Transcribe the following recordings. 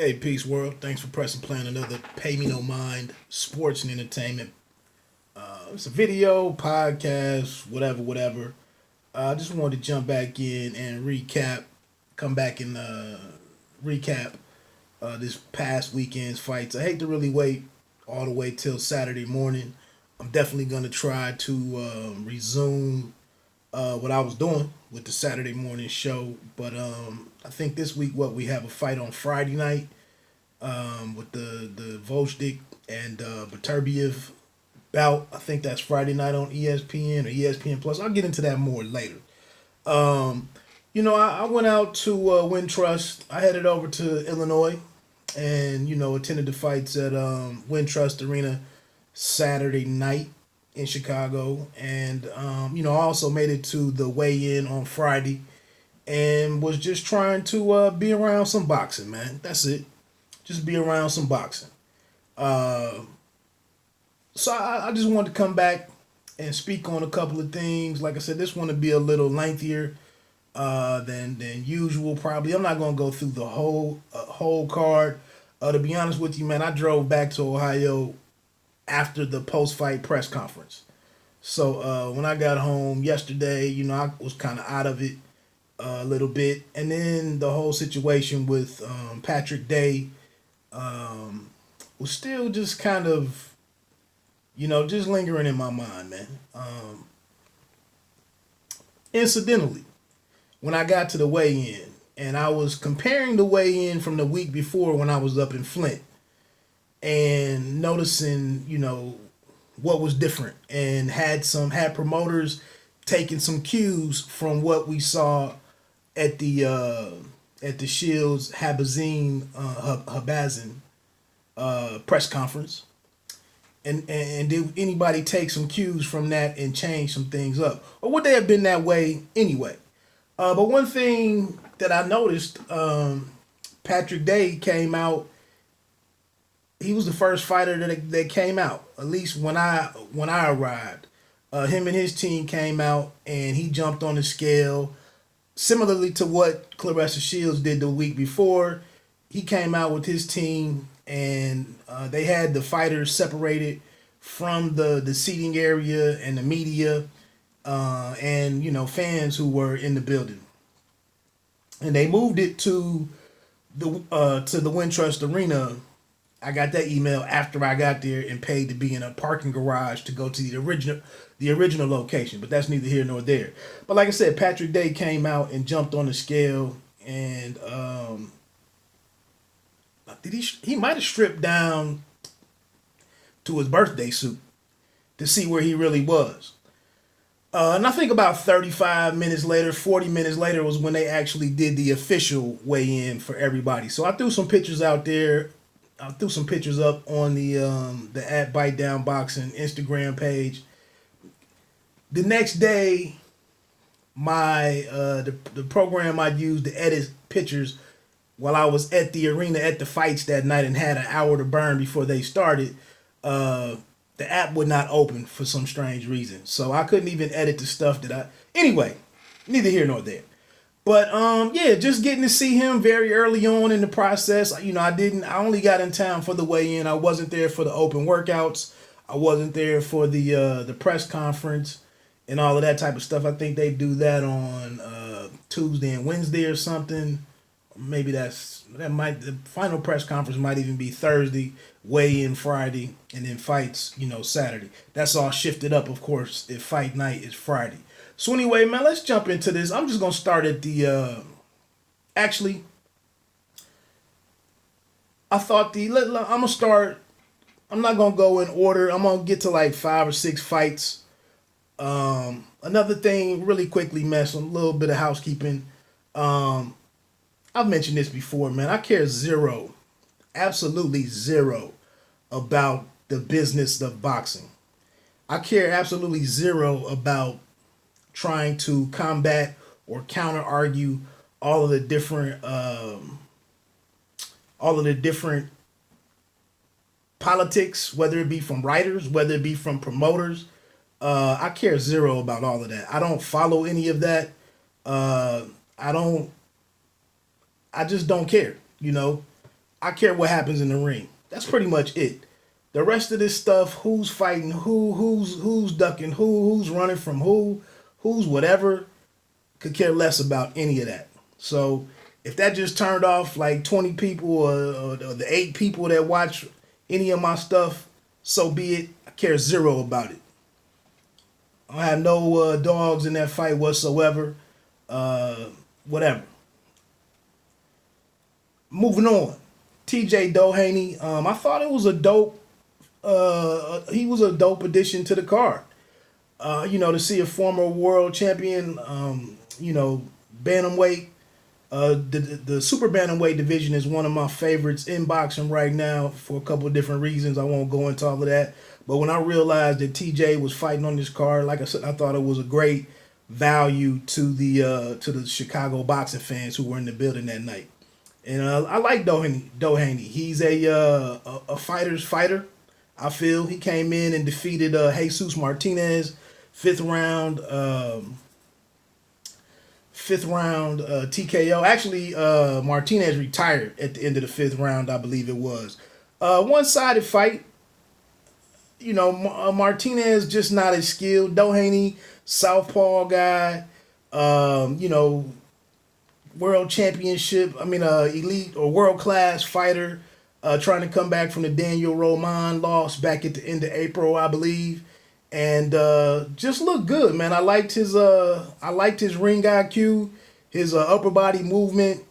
Hey, peace world. Thanks for pressing play on another Pay Me No Mind sports and entertainment. It's a video, podcast, whatever. I just wanted to jump back in and come back and recap this past weekend's fights. I hate to really wait all the way till Saturday morning. I'm definitely going to try to resume what I was doing with the Saturday morning show. But I think this week, we have a fight on Friday night with the Volchdik and Beterbiev bout. I think that's Friday night on ESPN or ESPN Plus. I'll get into that more later. I went out to Wintrust. I headed over to Illinois and, attended the fights at Wintrust Arena Saturday night in Chicago. And, I also made it to the weigh-in on Friday and was just trying to be around some boxing, man. That's it. Just be around some boxing. So I just wanted to come back and speak on a couple of things. Like I said, this one to be a little lengthier than usual. Probably I'm not gonna go through the whole card. To be honest with you, man, I drove back to Ohio after the post fight press conference. So when I got home yesterday, I was kind of out of it a little bit, and then the whole situation with Patrick Day was still just kind of just lingering in my mind, man. Incidentally, when I got to the weigh-in, and I was comparing the weigh-in from the week before when I was up in Flint, and noticing, what was different, and had promoters taking some cues from what we saw at the Shields Habazin press conference. And did anybody take some cues from that and change some things up? Or would they have been that way anyway? But one thing that I noticed, Patrick Day came out. He was the first fighter that came out, at least when I arrived. Him and his team came out, and he jumped on the scale. Similarly to what Claressa Shields did the week before, he came out with his team, and they had the fighters separated from the seating area and the media and fans who were in the building, and they moved it to the Wintrust Arena. I got that email after I got there and paid to be in a parking garage to go to the original location, but that's neither here nor there. But like I said, Patrick Day came out and jumped on the scale, and he might have stripped down to his birthday suit to see where he really was. And I think about 35 minutes later, 40 minutes later was when they actually did the official weigh-in for everybody. So I threw some pictures out there. I threw some pictures up on the at Bite Down Boxing Instagram page. The next day, the program I used to edit pictures while I was at the arena at the fights that night and had an hour to burn before they started, the app would not open for some strange reason. So I couldn't even edit the stuff anyway, neither here nor there. But just getting to see him very early on in the process. I only got in town for the weigh-in. I wasn't there for the open workouts. I wasn't there for the press conference and all of that type of stuff. I think they do that on Tuesday and Wednesday or something. Maybe the final press conference might even be Thursday, weigh-in Friday, and then fights, Saturday. That's all shifted up, of course, if fight night is Friday. So anyway, man, let's jump into this. I'm just going to start at actually, I thought I'm going to start, I'm not going to go in order. I'm going to get to like 5 or 6 fights. Another thing, really quickly, a little bit of housekeeping. I've mentioned this before, man. I care zero, absolutely zero about the business of boxing. I care absolutely zero about trying to combat or counter argue all of the different politics, whether it be from writers, whether it be from promoters. I care zero about all of that. I don't follow any of that. I just don't care. I care what happens in the ring. That's pretty much it. The rest of this stuff, who's fighting who, who's ducking who, who's running from who's whatever, could care less about any of that. So if that just turned off like 20 people or the 8 people that watch any of my stuff, so be it. I care zero about it. I have no dogs in that fight whatsoever. Whatever. Moving on. TJ Doheny. I thought it was a dope. He was a dope addition to the card. To see a former world champion, bantamweight. The super bantamweight division is one of my favorites in boxing right now for a couple of different reasons. I won't go into all of that. But when I realized that TJ was fighting on this card, like I said, I thought it was a great value to the Chicago boxing fans who were in the building that night. And I like Doheny. He's a fighter's fighter. I feel he came in and defeated Jesus Martinez, fifth round TKO. Actually, Martinez retired at the end of the 5th round, I believe it was. One-sided fight. Martinez just not as skilled. Doheny, southpaw guy. World championship. Elite or world class fighter. Trying to come back from the Daniel Roman loss back at the end of April, I believe. And just looked good, man. I liked his ring IQ, his upper body movement,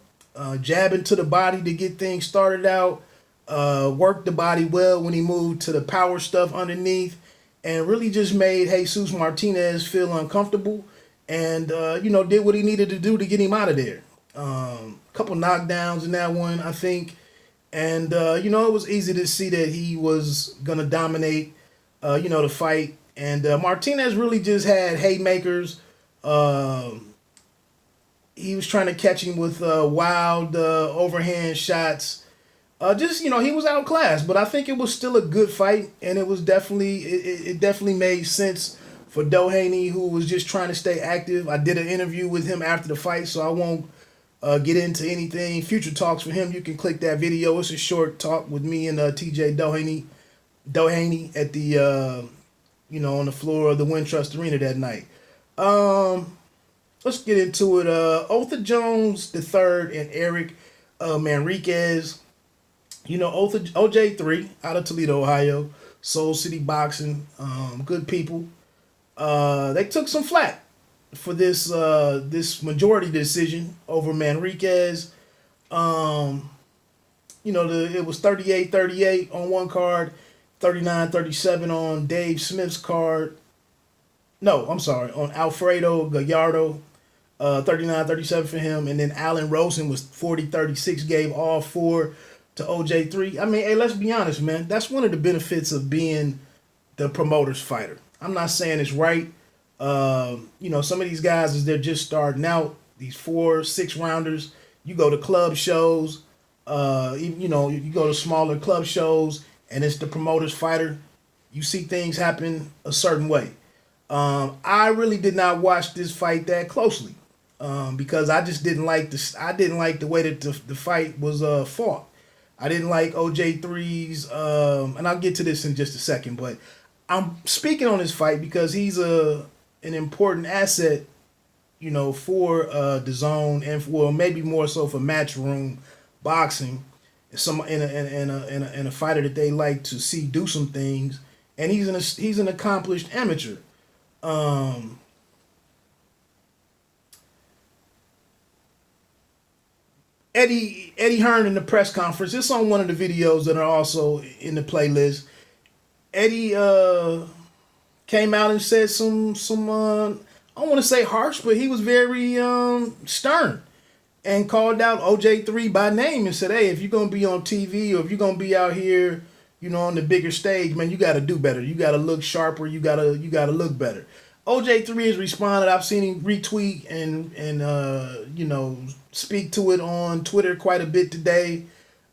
jabbing to the body to get things started out. Worked the body well when he moved to the power stuff underneath, and really just made Jesus Martinez feel uncomfortable, and did what he needed to do to get him out of there. Couple knockdowns in that one, I think, and it was easy to see that he was gonna dominate, the fight. And Martinez really just had haymakers. He was trying to catch him with wild overhand shots. He was outclassed, but I think it was still a good fight, and it was definitely made sense for Doheny, who was just trying to stay active. I did an interview with him after the fight, so I won't get into anything. Future talks for him, you can click that video. It's a short talk with me and TJ Doheny at the on the floor of the Wintrust Arena that night. Let's get into it. Otha Jones III and Eric Manriquez. OJ3 out of Toledo, Ohio. Soul City Boxing. Good people. They took some flack for this majority decision over Manriquez. It was 38-38 on one card, 39-37 on Dave Smith's card. No, I'm sorry, on Alfredo Gallardo, 39-37 for him. And then Alan Rosen was 40-36, gave all 4 to OJ3. Hey, let's be honest, man. That's one of the benefits of being the promoter's fighter. I'm not saying it's right. Some of these guys, as they're just starting out, these 4-6 rounders, you go to club shows, you go to smaller club shows, and it's the promoter's fighter. You see things happen a certain way. I really did not watch this fight that closely because I just didn't like this. I didn't like the way that the fight was fought. I didn't like OJ3's, and I'll get to this in just a second, but I'm speaking on this fight because he's an important asset, for the zone and for maybe more so for matchroom boxing. And a fighter that they like to see do some things, and he's an accomplished amateur. Eddie Hearn in the press conference. It's on one of the videos that are also in the playlist. Eddie came out and said some I don't want to say harsh, but he was very stern and called out OJ3 by name and said, "Hey, if you're gonna be on TV or if you're gonna be out here, on the bigger stage, man, you got to do better. You got to look sharper. You gotta look better." OJ3 has responded. I've seen him retweet and speak to it on Twitter quite a bit today.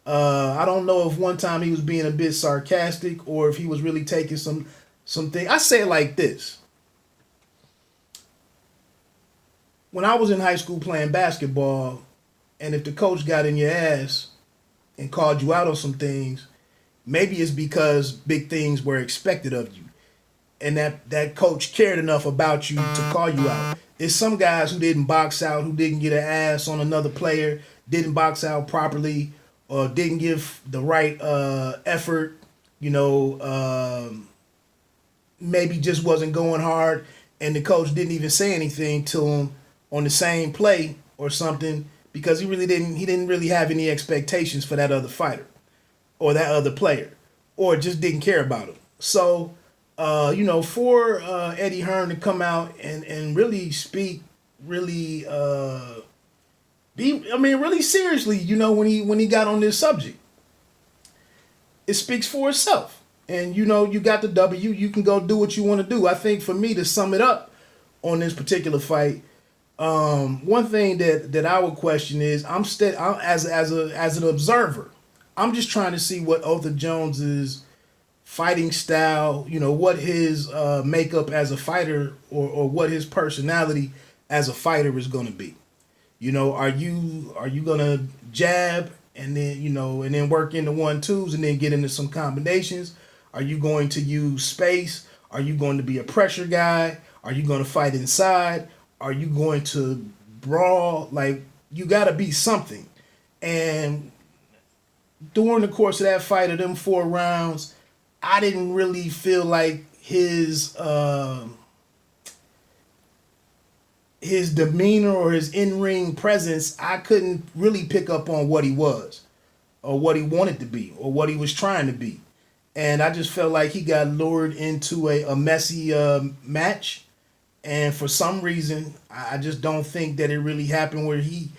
I don't know if one time he was being a bit sarcastic or if he was really taking something. I say it like this. When I was in high school playing basketball, and if the coach got in your ass, and called you out on some things, maybe it's because big things were expected of you, and that coach cared enough about you to call you out. There's some guys who didn't box out, who didn't get an ass on another player, didn't box out properly, or didn't give the right effort. You know, maybe just wasn't going hard, and the coach didn't even say anything to him on the same play or something because he didn't really have any expectations for that other fighter or that other player, or just didn't care about him. So, for Eddie Hearn to come out and really speak, really really seriously, when he got on this subject, it speaks for itself. And you got the W. You can go do what you want to do. I think for me to sum it up on this particular fight, one thing that I would question is as an observer, I'm just trying to see what Otha Jones's fighting style, what his makeup as a fighter or what his personality as a fighter is going to be. Are you gonna jab and then work into 1-2s and then get into some combinations? Are you going to use space? Are you going to be a pressure guy? Are you going to fight inside? Are you going to brawl? Like, you got to be something. And during the course of that fight, of them 4 rounds, I didn't really feel like his demeanor or his in-ring presence, I couldn't really pick up on what he was or what he wanted to be or what he was trying to be. And I just felt like he got lured into a messy match. And for some reason, I just don't think that it really happened where he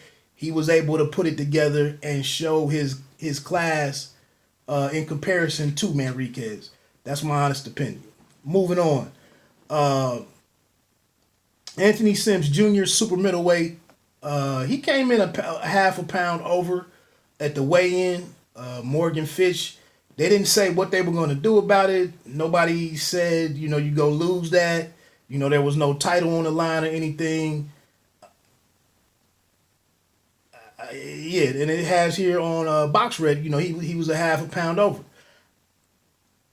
was able to put it together and show his class in comparison to Manriquez. That's my honest opinion. Moving on. Anthony Sims Jr., super middleweight. He came in a half a pound over at the weigh-in. Morgan Fitch, they didn't say what they were going to do about it. Nobody said, you go lose that. There was no title on the line or anything. And it has here on BoxRec, he was a half a pound over.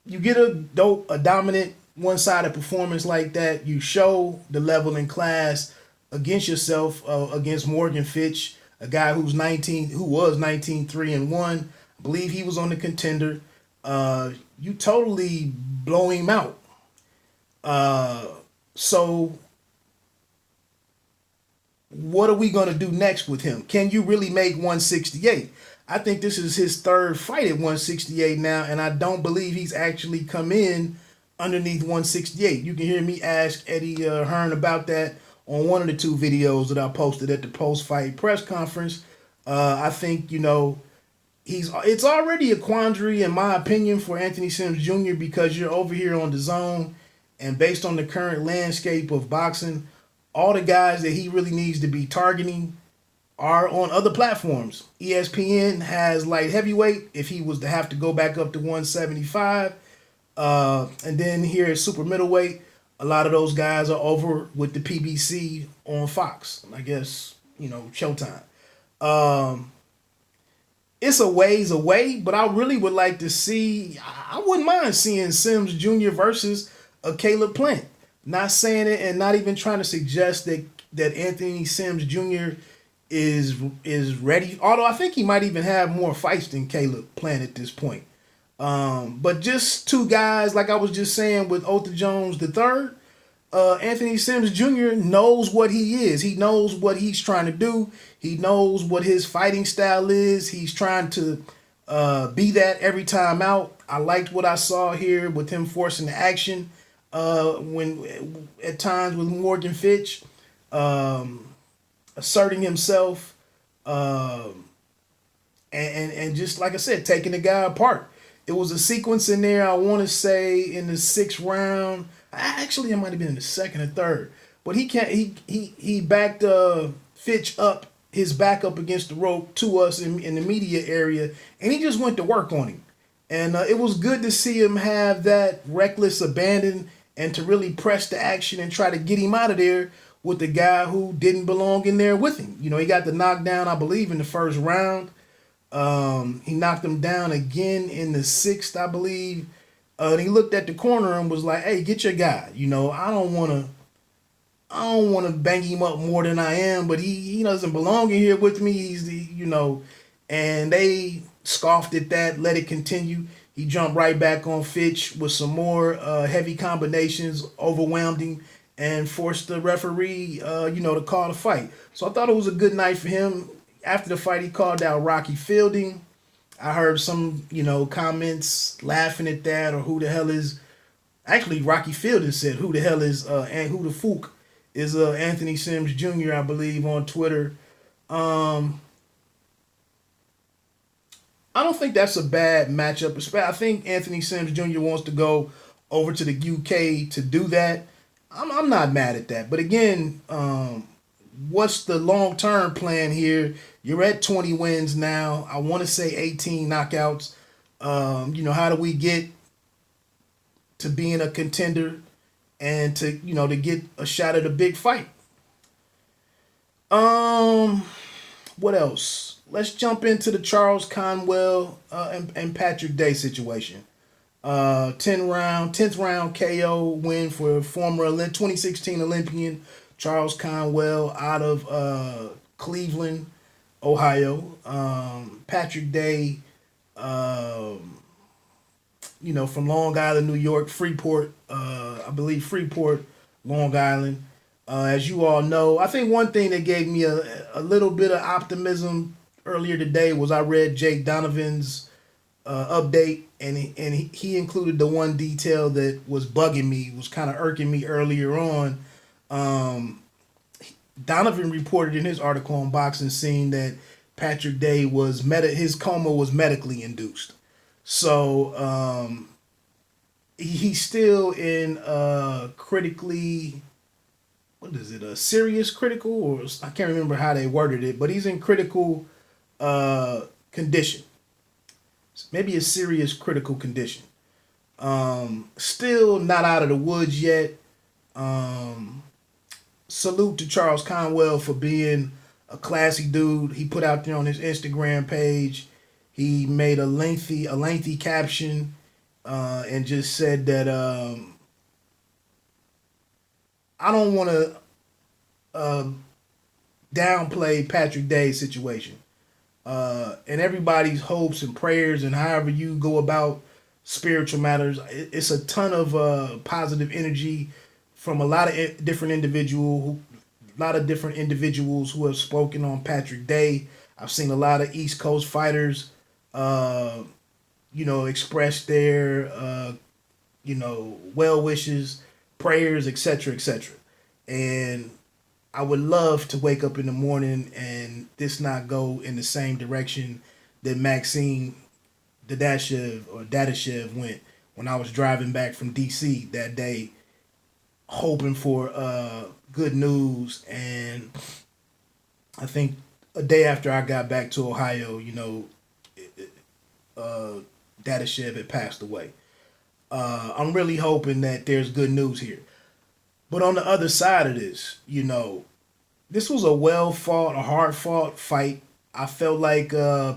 You get a dominant, one-sided performance like that, you show the level and class against yourself, against Morgan Fitch, a guy who was 19-3-1. I believe he was on the Contender. You totally blow him out. So what are we going to do next with him? Can you really make 168? I think this is his 3rd fight at 168 now, and I don't believe he's actually come in underneath 168. You can hear me ask Eddie Hearn about that on one of the 2 videos that I posted at the post-fight press conference. I think, it's already a quandary, in my opinion, for Anthony Sims Jr. because you're over here on the zone, and based on the current landscape of boxing, all the guys that he really needs to be targeting are on other platforms. ESPN has light heavyweight if he was to have to go back up to 175. And then here at super middleweight, a lot of those guys are over with the PBC on Fox. I guess, Showtime. It's a ways away, but I really would like to see, I wouldn't mind seeing Sims Jr. versus a Caleb Plant. Not saying it and not even trying to suggest that Anthony Sims Jr. is ready. Although I think he might even have more fights than Caleb Plant at this point. But just 2 guys, like I was just saying with Otha Jones III, Anthony Sims Jr. knows what he is. He knows what he's trying to do. He knows what his fighting style is. He's trying to be that every time out. I liked what I saw here with him forcing the action when at times with Morgan Fitch, asserting himself, and just like I said, taking the guy apart. It was a sequence in there, I want to say, in the 6th round. Actually, it might have been in the 2nd or 3rd. But he backed Fitch up, his back up against the rope to us in the media area, and he just went to work on him. And it was good to see him have that reckless abandon and to really press the action and try to get him out of there with the guy who didn't belong in there with him. He got the knockdown, I believe, in the 1st round. He knocked him down again in the sixth, I believe. And he looked at the corner and was like, "Hey, get your guy. I don't want to bang him up more than I am, but he doesn't belong in here with me. He's the. And they scoffed at that, let it continue. He jumped right back on Fitch with some more heavy combinations, overwhelmed him, and forced the referee, to call the fight. So I thought it was a good night for him. After the fight, he called out Rocky Fielding. I heard some, comments laughing at that, or who the hell is. Actually, Rocky Fielding said, "Who the hell is and who the fook is Anthony Sims Jr." I believe on Twitter. Um, I don't think that's a bad matchup. I think Anthony Sims Jr. wants to go over to the UK to do that. I'm not mad at that. But again, what's the long term plan here? You're at 20 wins now. I want to say 18 knockouts. How do we get to being a contender and to get a shot at a big fight? Um, what else? Let's jump into the Charles Conwell and Patrick Day situation. 10th round KO win for former 2016 Olympian Charles Conwell out of Cleveland, Ohio. Patrick Day, from Long Island, New York, Freeport, I believe Freeport, Long Island. As you all know, I think one thing that gave me a little bit of optimism earlier today was I read Jake Donovan's update, and he included the one detail that was bugging me, was kind of irking me earlier on. Um, Donovan reported in his article on Boxing Scene that Patrick Day his coma was medically induced. So he's still in critically, what is it, a serious critical, or I can't remember how they worded it, but he's in critical condition. Maybe a serious critical condition. Still not out of the woods yet. Salute to Charles Conwell for being a classy dude. He put out there on his Instagram page. He made a lengthy caption, and just said that I don't want to downplay Patrick Day's situation. And everybody's hopes and prayers, and however you go about spiritual matters, it's a ton of positive energy from a lot of different individuals who have spoken on Patrick Day. I've seen a lot of East Coast fighters, express their, well wishes, prayers, etc., etc. And I would love to wake up in the morning and this not go in the same direction that Maxine Dadashev went when I was driving back from DC that day, hoping for good news. And I think a day after I got back to Ohio, Dadashev had passed away. I'm really hoping that there's good news here. But on the other side of this, this was a hard fought fight. I felt like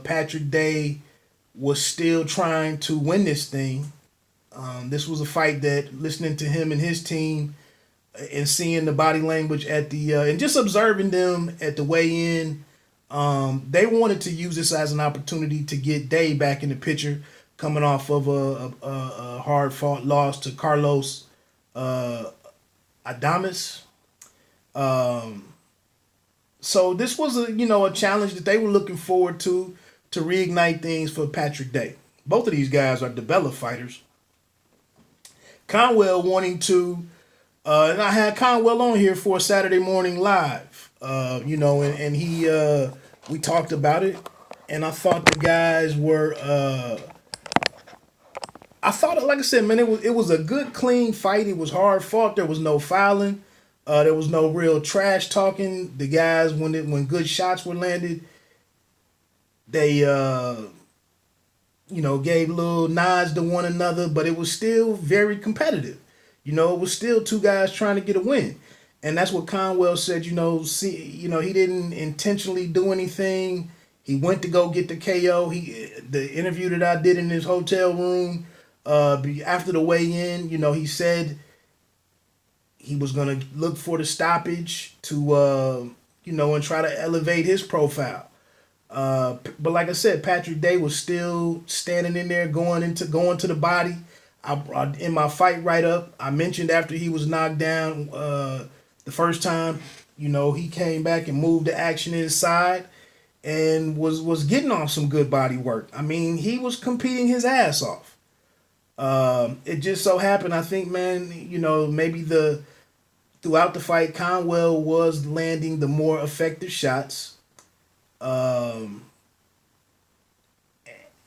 Patrick Day was still trying to win this thing. This was a fight that, listening to him and his team and seeing the body language and just observing them at the weigh-in, they wanted to use this as an opportunity to get Day back in the picture, coming off of a hard fought loss to Carlos Adames. So this was a challenge that they were looking forward to reignite things for Patrick Day. Both of these guys are developed fighters. Conwell wanting to, and I had Conwell on here for a Saturday morning live, and he we talked about it, and I thought the guys were. I thought, like I said, man, it was a good, clean fight. It was hard fought. There was no fouling. There was no real trash talking. The guys, when good shots were landed, they gave little nods to one another, but it was still very competitive. It was still two guys trying to get a win, and that's what Conwell said. He didn't intentionally do anything. He went to go get the KO. The interview that I did in his hotel room after the weigh-in, he said he was gonna look for the stoppage to and try to elevate his profile. But like I said, Patrick Day was still standing in there, going to the body. In my fight write up, I mentioned after he was knocked down the first time, he came back and moved the action inside and was getting off some good body work. I mean, he was competing his ass off. It just so happened, I think, man, maybe throughout the fight, Conwell was landing the more effective shots. And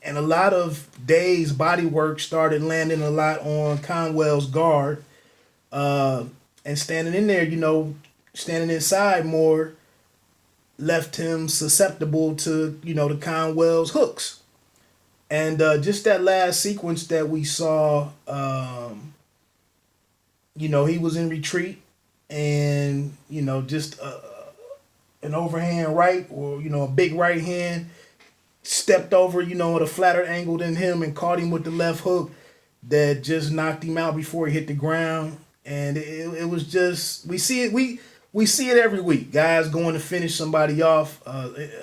a lot of Day's body work started landing a lot on Conwell's guard. And standing in there, standing inside more left him susceptible to, to Conwell's hooks. And just that last sequence that we saw, he was in retreat and, just an overhand right or, a big right hand stepped over, at a flatter angle than him and caught him with the left hook that just knocked him out before he hit the ground. And it was just, we see it every week. Guys going to finish somebody off.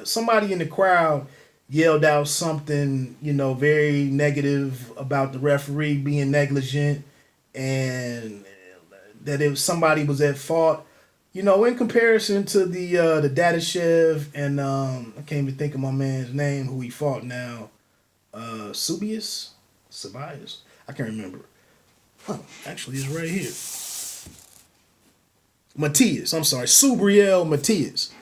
Somebody in the crowd yelled out something, very negative about the referee being negligent and that if somebody was at fault. In comparison to the Dadashev and I can't even think of my man's name who he fought now, Subius, I can't remember. Actually, it's right here. Matias, I'm sorry, Subriel Matias.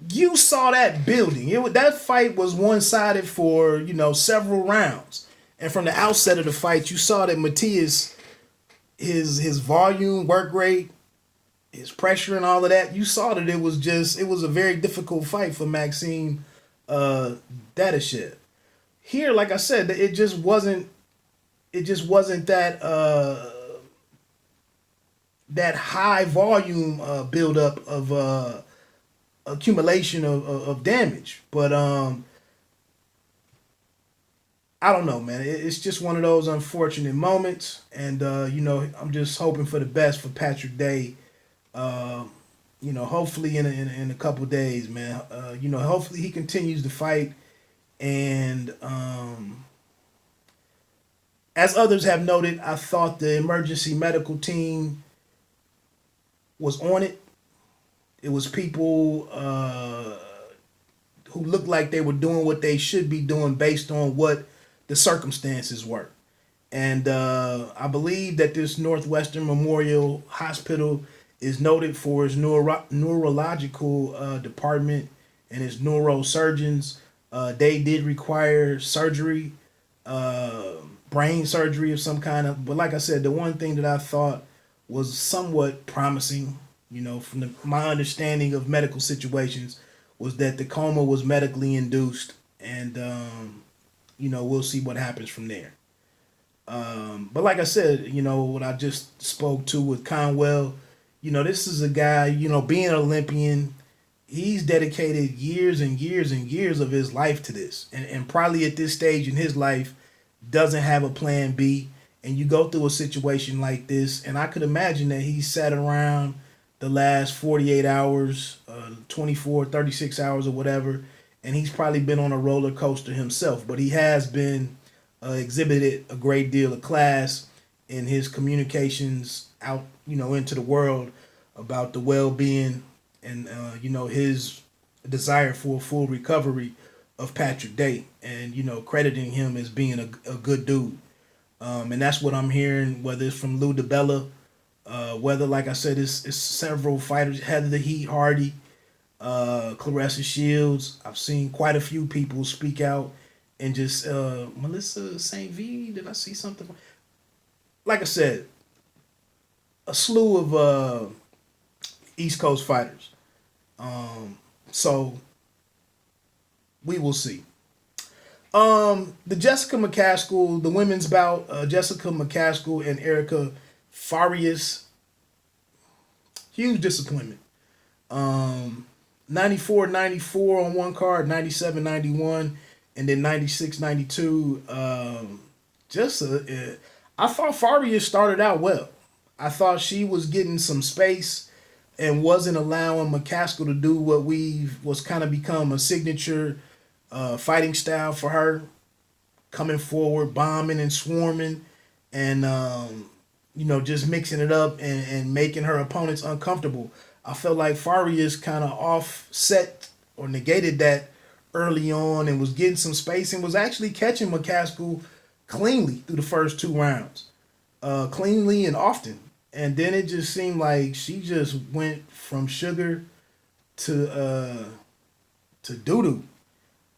You saw that building. That fight was one-sided for several rounds, and from the outset of the fight, you saw that Matias, his volume, work rate, his pressure and all of that, you saw that it was a very difficult fight for Maxime Dadashev. Here, like I said, it just wasn't that high volume buildup of accumulation of damage. But I don't know, man. It's just one of those unfortunate moments, and I'm just hoping for the best for Patrick Day. Hopefully in a couple days, man. Hopefully he continues to fight, and as others have noted, I thought the emergency medical team was on it. It was people who looked like they were doing what they should be doing based on what the circumstances were. And I believe that this Northwestern Memorial Hospital is noted for its neurological department and its neurosurgeons. They did require surgery, brain surgery of some kind of. But like I said, the one thing that I thought was somewhat promising, from my understanding of medical situations, was that the coma was medically induced, and we'll see what happens from there. But like I said, what I just spoke to with Conwell, this is a guy, being an Olympian, he's dedicated years and years and years of his life to this. And probably at this stage in his life doesn't have a plan B. And you go through a situation like this, and I could imagine that he sat around the last 48 hours, 24, 36 hours or whatever, and he's probably been on a roller coaster himself. But he has been exhibited a great deal of class in his communications out, into the world about the well-being and, his desire for a full recovery of Patrick Day, and, crediting him as being a good dude. And that's what I'm hearing, whether it's from Lou DiBella, whether, like I said, it's several fighters, Heather the Heat Hardy, Clarissa Shields. I've seen quite a few people speak out, and just Melissa St. V. Did I see something? Like I said, a slew of East Coast fighters. So we will see. The Jessica McCaskill, the women's bout, Jessica McCaskill and Erica Farias, huge disappointment. 94, 94 on one card, 97, 91, and then 96, 92. Just I thought Faria started out well. I thought she was getting some space and wasn't allowing McCaskill to do what we was kind of become a signature fighting style for her, coming forward, bombing and swarming, and just mixing it up and making her opponents uncomfortable. I felt like Faria's kind of offset or negated that early on and was getting some space and was actually catching McCaskill cleanly through the first two rounds, cleanly and often. And then it just seemed like she just went from sugar to doo doo,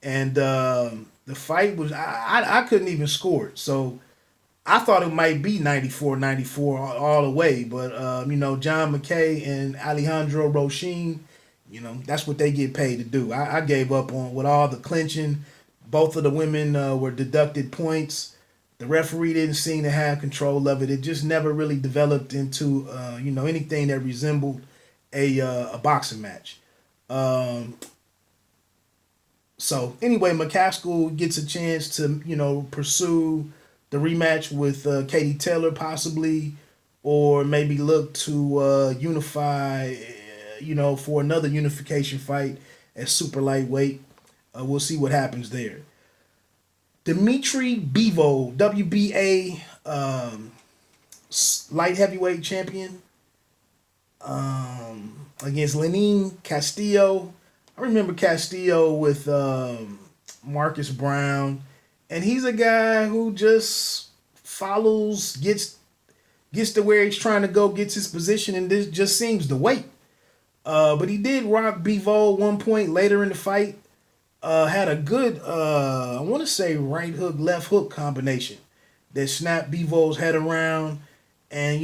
and the fight was I couldn't even score it. So I thought it might be 94, 94 all the way, but John McKay and Alejandro Roshin, that's what they get paid to do. I gave up on with all the clinching. Both of the women were deducted points. The referee didn't seem to have control of it. It just never really developed into anything that resembled a boxing match. So anyway, McCaskill gets a chance to pursue the rematch with Katie Taylor possibly, or maybe look to unify, for another unification fight at super lightweight. We'll see what happens there. Dmitry Bivol, WBA light heavyweight champion, against Lenin Castillo. I remember Castillo with Marcus Brown, and he's a guy who just follows, gets to where he's trying to go, gets his position, and this just seems to wait. But he did rock Bivol one point later in the fight. Had a good, I want to say right hook, left hook combination that snapped Bivol's head around, and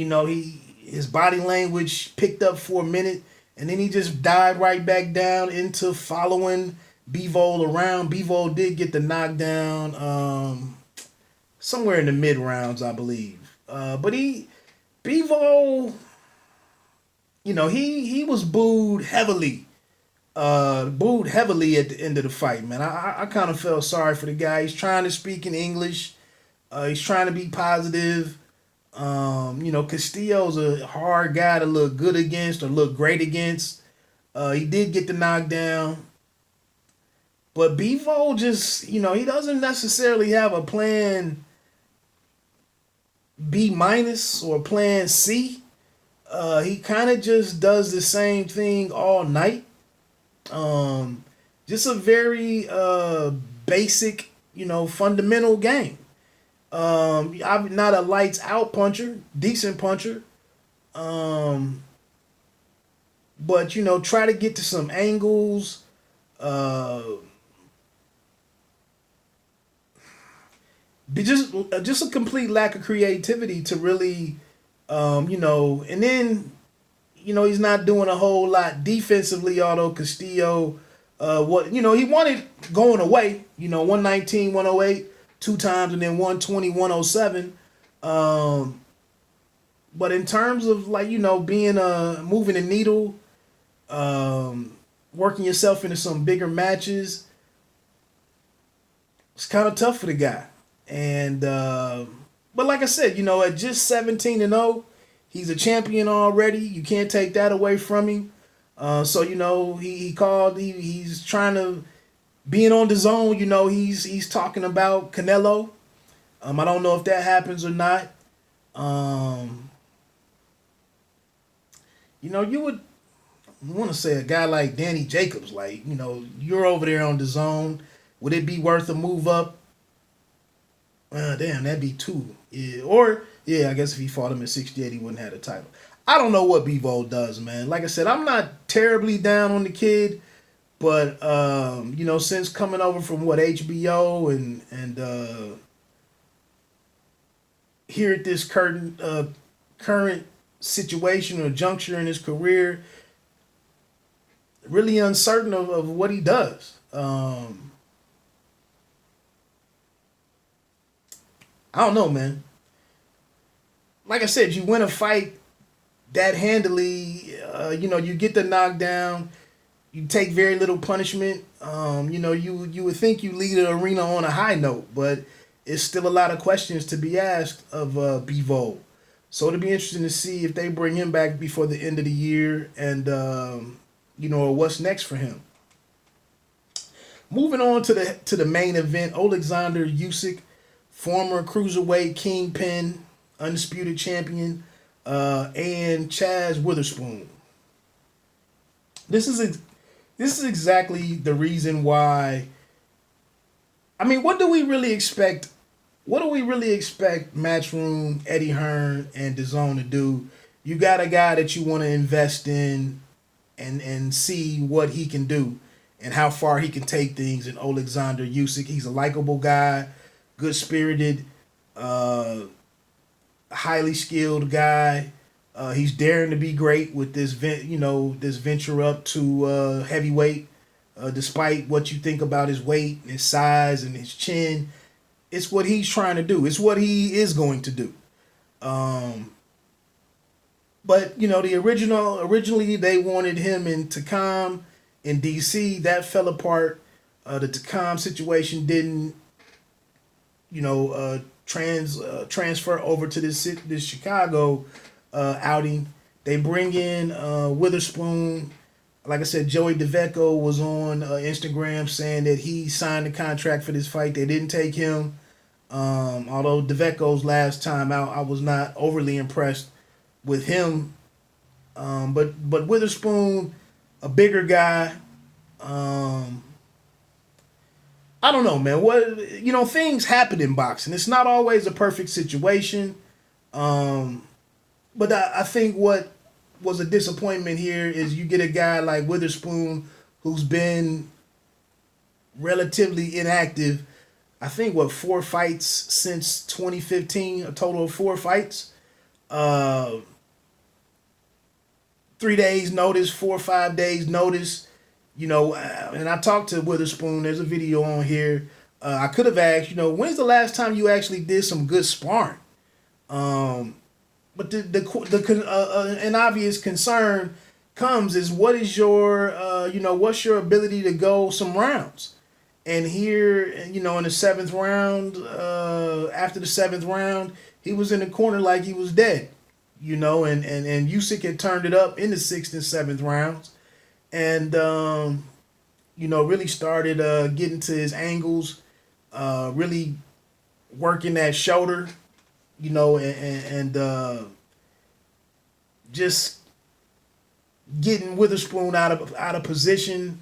his body language picked up for a minute, and then he just died right back down into following Bivol around. Bivol did get the knockdown somewhere in the mid rounds, I believe. But Bivol, he was booed heavily at the end of the fight, man. I kind of felt sorry for the guy. He's trying to speak in English. He's trying to be positive. Castillo's a hard guy to look good against or look great against. He did get the knockdown. But Bivol just, he doesn't necessarily have a plan B minus or plan C. He kind of just does the same thing all night. Just a very basic, fundamental game. I'm not a lights out puncher, decent puncher. But try to get to some angles. Just a complete lack of creativity to really, and then he's not doing a whole lot defensively, although Castillo, he wanted going away, 119, 108, two times, and then 120, 107. But in terms of being moving the needle, working yourself into some bigger matches, it's kind of tough for the guy. And but like I said, at just 17-0, he's a champion already. You can't take that away from him. So he called. He's trying to being on the zone. He's talking about Canelo. I don't know if that happens or not. You would want to say a guy like Danny Jacobs, you're over there on the zone. Would it be worth a move up? Damn, that'd be two. Yeah. Or, I guess if he fought him at 68, he wouldn't have the title. I don't know what Bivol does, man. Like I said, I'm not terribly down on the kid, but, since coming over from HBO and here at this current situation or juncture in his career, really uncertain of what he does. I don't know, man. Like I said, you win a fight that handily. You get the knockdown. You take very little punishment. You would think you lead the arena on a high note, but it's still a lot of questions to be asked of Bivol. So it'll be interesting to see if they bring him back before the end of the year, and what's next for him. Moving on to the main event, Oleksandr Usyk, former cruiserweight kingpin, undisputed champion, and Chaz Witherspoon. This is exactly the reason why. I mean, what do we really expect? What do we really expect Matchroom, Eddie Hearn, and DAZN to do? You got a guy that you want to invest in and see what he can do and how far he can take things in Oleksandr Usyk. He's a likable guy, good spirited, highly skilled guy. He's daring to be great with this this venture up to heavyweight. Despite what you think about his weight, his size, and his chin, it's what he's trying to do. It's what he is going to do. But originally they wanted him in Tacom in DC. That fell apart. The Tacom situation didn't, transfer over to this Chicago outing. They bring in Witherspoon. Like I said, Joey DeVecco was on Instagram saying that he signed the contract for this fight. They didn't take him. Although DeVecco's last time out, I was not overly impressed with him. But Witherspoon, a bigger guy. I don't know, man. Things happen in boxing. It's not always a perfect situation. But I think what was a disappointment here is you get a guy like Witherspoon who's been relatively inactive. I think 4 fights since 2015, a total of 4 fights. 3 days notice, 4 or 5 days notice. And I talked to Witherspoon. There's a video on here. I could have asked, when's the last time you actually did some good sparring? But an obvious concern comes is what's your ability to go some rounds? And here, in the 7th round, after the 7th round, he was in the corner like he was dead, and Usyk had turned it up in the 6th and 7th rounds, and really started getting to his angles, really working that shoulder. Just getting Witherspoon out of position,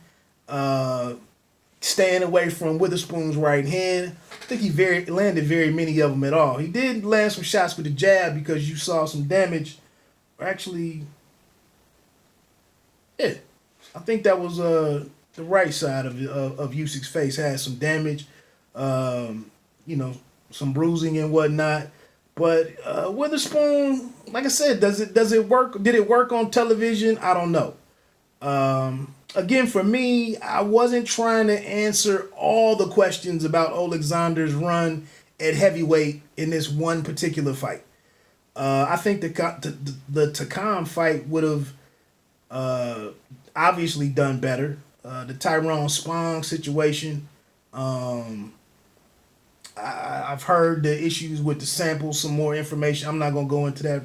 staying away from Witherspoon's right hand. I think he landed very many of them at all. He did land some shots with the jab because you saw some damage. Actually, yeah, I think that was the right side of Usyk's face had some damage, some bruising and whatnot. But Witherspoon, like I said, does it work? Did it work on television? I don't know. Again, for me, I wasn't trying to answer all the questions about Oleksandr's run at heavyweight in this one particular fight. I think the Takam fight would have obviously done better. The Tyrone Spong situation. I've heard the issues with the samples, some more information. I'm not going to go into that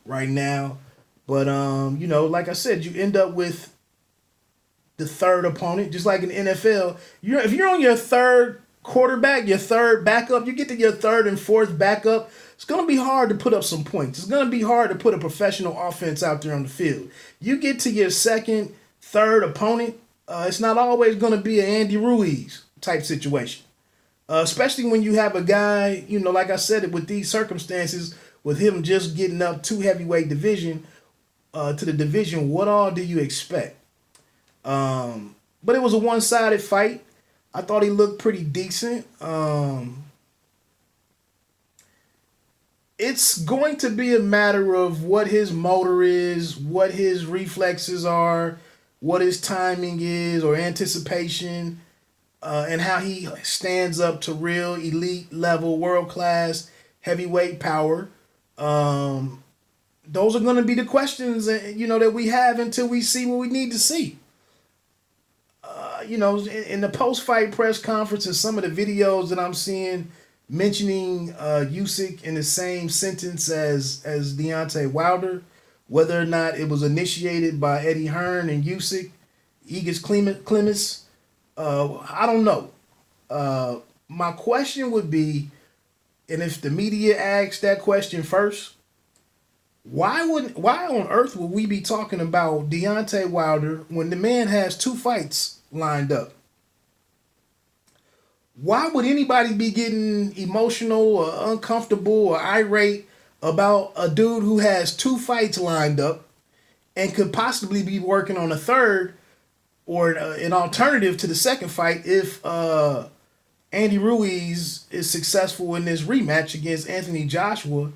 right now. But, like I said, you end up with the third opponent, just like in the NFL. If you're on your third quarterback, your third backup, you get to your third and fourth backup, it's going to be hard to put up some points. It's going to be hard to put a professional offense out there on the field. You get to your second, third opponent, it's not always going to be an Andy Ruiz type situation. Especially when you have a guy, like I said, with these circumstances, with him just getting up to heavyweight division, to the division, what all do you expect? But it was a one-sided fight. I thought he looked pretty decent. It's going to be a matter of what his motor is, what his reflexes are, what his timing is or anticipation, and how he stands up to real elite level, world-class heavyweight power. Those are going to be the questions, that we have until we see what we need to see. in the post-fight press conference and some of the videos that I'm seeing mentioning Usyk in the same sentence as Deontay Wilder, whether or not it was initiated by Eddie Hearn and Usyk, Egis Clemens, I don't know. My question would be, and if the media asks that question first, why on earth would we be talking about Deontay Wilder when the man has 2 fights lined up? Why would anybody be getting emotional or uncomfortable or irate about a dude who has 2 fights lined up and could possibly be working on a third or an alternative to the second fight if Andy Ruiz is successful in this rematch against Anthony Joshua,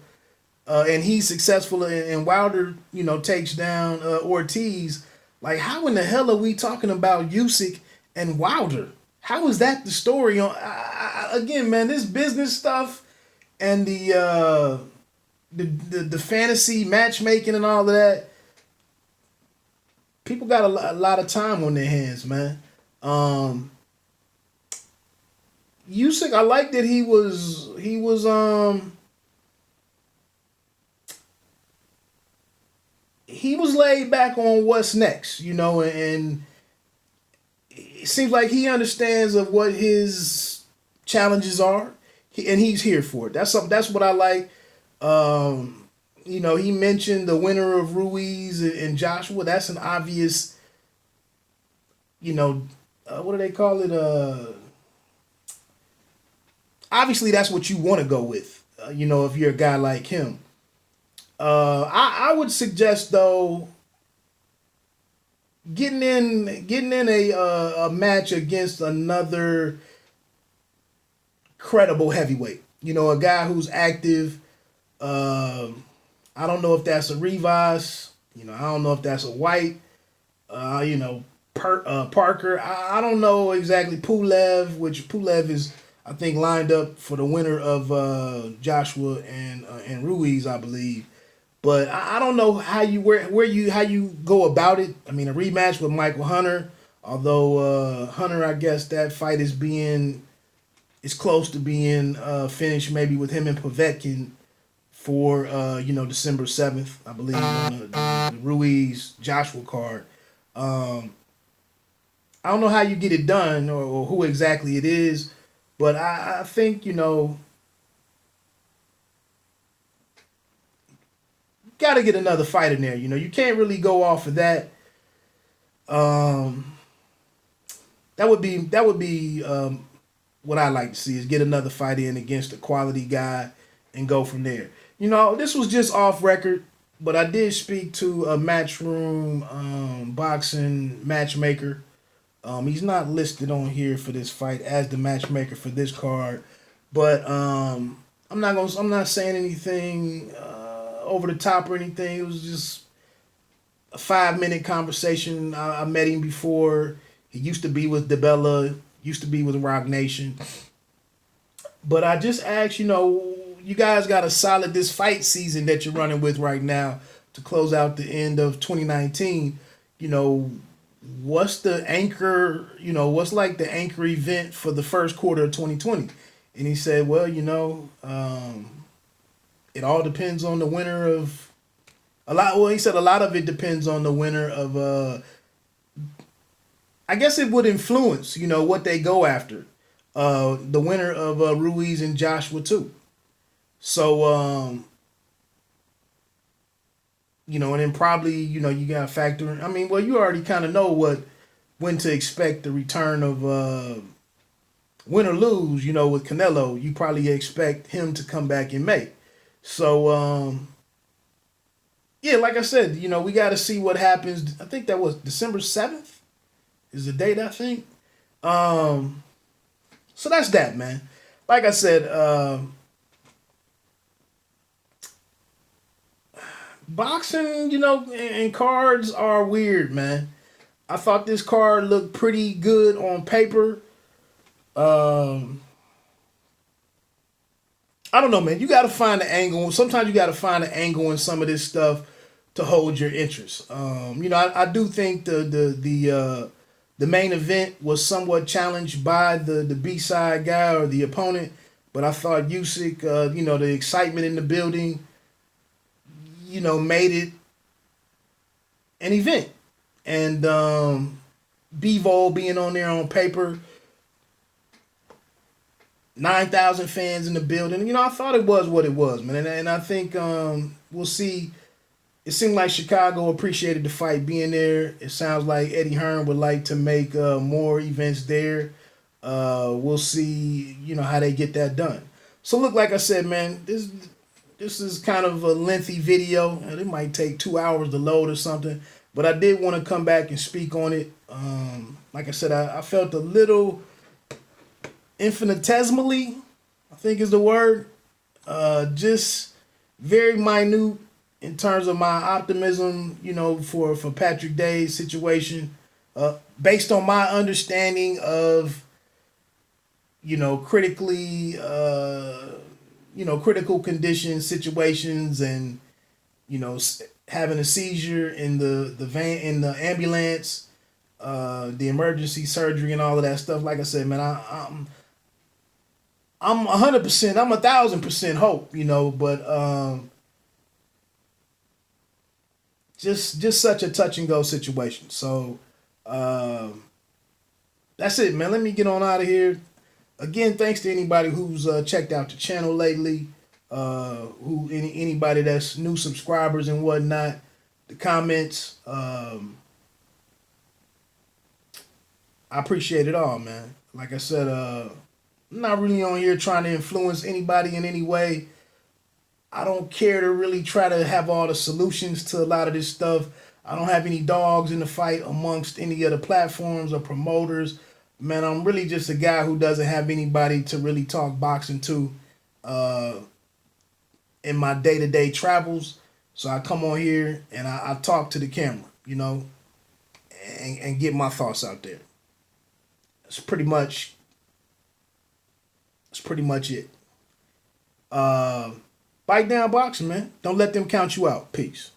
and he's successful and Wilder, takes down Ortiz? Like, how in the hell are we talking about Usyk and Wilder? How is that the story? Again, man, this business stuff and the fantasy matchmaking and all of that, people got a lot of time on their hands, man. Usyk, I like that he was laid back on what's next, and it seems like he understands of what his challenges are, and he's here for it. That's what I like. He mentioned the winner of Ruiz and Joshua. That's an obvious, what do they call it? Obviously, that's what you want to go with, if you're a guy like him. I would suggest, though, getting in a match against another credible heavyweight. A guy who's active. I don't know if that's a Rivas. I don't know if that's a White. Parker. I don't know exactly. Pulev is, I think, lined up for the winner of Joshua and Ruiz, I believe. But I don't know how you go about it. I mean, a rematch with Michael Hunter, although Hunter, I guess that fight is close to being finished, maybe with him and Povetkin for December 7th, I believe, on the Ruiz Joshua card. I don't know how you get it done or who exactly it is, but I think got to get another fight in there. You can't really go off of that. That would be what I like to see, is get another fight in against a quality guy and go from there. This was just off record, but I did speak to a Matchroom boxing matchmaker. He's not listed on here for this fight as the matchmaker for this card, but I'm not saying anything over the top or anything. It was just a 5-minute conversation. I met him before. He used to be with DeBella, used to be with Rock Nation. But I just asked, you guys got a solid this fight season that you're running with right now to close out the end of 2019. What's the anchor, what's like the anchor event for the first quarter of 2020? And he said, well, it all depends on the winner of he said a lot of it depends on the winner of I guess it would influence, what they go after. The winner of Ruiz and Joshua too. So and then probably, you gotta factor in, you already kind of know when to expect the return of win or lose, with Canelo. You probably expect him to come back in May. So, yeah, like I said, we got to see what happens. I think that was December 7th is the date, I think. So that's that, man. Like I said, boxing, and cards are weird, man. I thought this card looked pretty good on paper. I don't know, man. You got to find the angle. Sometimes you got to find an angle in some of this stuff to hold your interest. I do think the The main event was somewhat challenged by the B side guy or the opponent, but I thought Usyk, the excitement in the building, made it an event. And Bevo being on there on paper, 9,000 fans in the building. I thought it was what it was, man. And I think we'll see. It seemed like Chicago appreciated the fight being there. It sounds like Eddie Hearn would like to make more events there. We'll see, how they get that done. So look, like I said, man, this is kind of a lengthy video. It might take 2 hours to load or something, but I did want to come back and speak on it. Like I said, I felt a little infinitesimally, I think is the word, just very minute in terms of my optimism, for Patrick Day's situation, based on my understanding of, critically, critical condition situations, and having a seizure in the van, in the ambulance, the emergency surgery and all of that stuff. Like I said, man, I'm 100%, I'm 1,000% hope, but just such a touch and go situation. So that's it, man. Let me get on out of here. Again, thanks to anybody who's checked out the channel lately, anybody that's new subscribers and whatnot, the comments. I appreciate it all, man. Like I said, I'm not really on here trying to influence anybody in any way. I don't care to really try to have all the solutions to a lot of this stuff. I don't have any dogs in the fight amongst any of the platforms or promoters. Man, I'm really just a guy who doesn't have anybody to really talk boxing to in my day-to-day travels. So I come on here and I talk to the camera, and get my thoughts out there. That's pretty much it. Bite down boxing, man. Don't let them count you out. Peace.